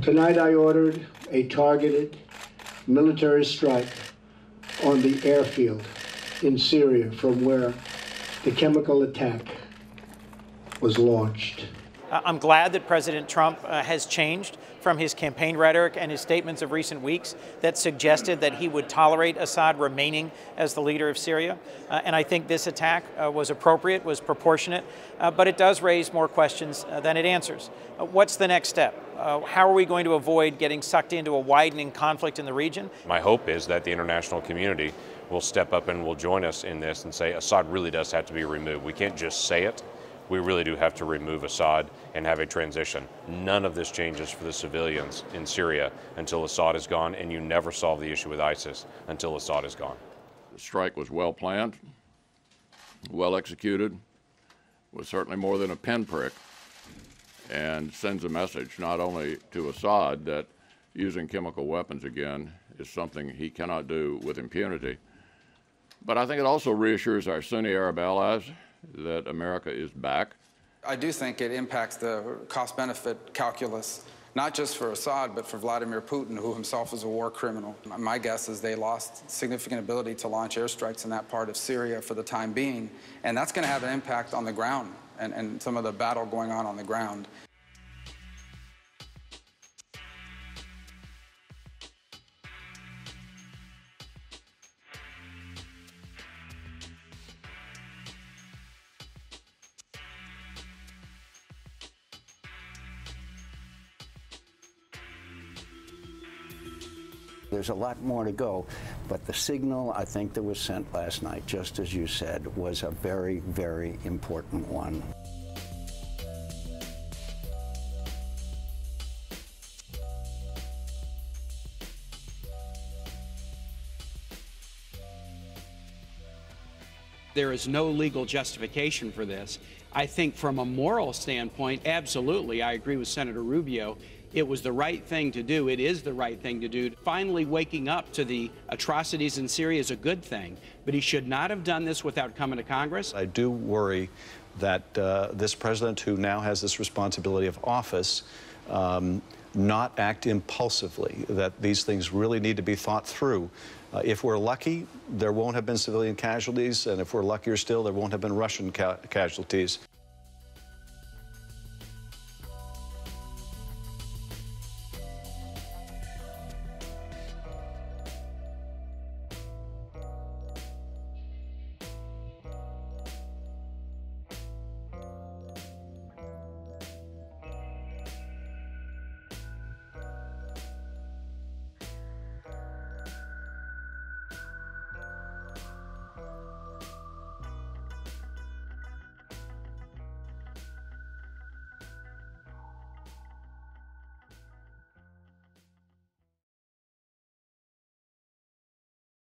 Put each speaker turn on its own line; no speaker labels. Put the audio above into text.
Tonight I ordered a targeted military strike on the airfield in Syria from where the chemical attack was launched.
I'm glad that President Trump has changed from his campaign rhetoric and his statements of recent weeks that suggested that he would tolerate Assad remaining as the leader of Syria. And I think this attack was appropriate, was proportionate, but it does raise more questions than it answers. What's the next step? How are we going to avoid getting sucked into a widening conflict in the region?
My hope is that the international community will step up and will join us in this and say Assad really does have to be removed. We can't just say it. We really do have to remove Assad and have a transition. None of this changes for the civilians in Syria until Assad is gone, and you never solve the issue with ISIS until Assad is gone.
The strike was well planned, well executed, was certainly more than a pinprick, and sends a message not only to Assad that using chemical weapons again is something he cannot do with impunity, but I think it also reassures our Sunni Arab allies that America is back.
I do think it impacts the cost-benefit calculus, not just for Assad, but for Vladimir Putin, who himself is a war criminal. My guess is they lost significant ability to launch airstrikes in that part of Syria for the time being, and that's going to have an impact on the ground and some of the battle going on the ground.
There's a lot more to go, but the signal I think that was sent last night, just as you said, was a very, very important one.
There is no legal justification for this. I think from a moral standpoint, absolutely, I agree with Senator Rubio. It was the right thing to do. It is the right thing to do. Finally waking up to the atrocities in Syria is a good thing, but he should not have done this without coming to Congress.
I do worry that this president, who now has this responsibility of office, not act impulsively, that these things really need to be thought through. If we're lucky, there won't have been civilian casualties, and if we're luckier still, there won't have been Russian casualties.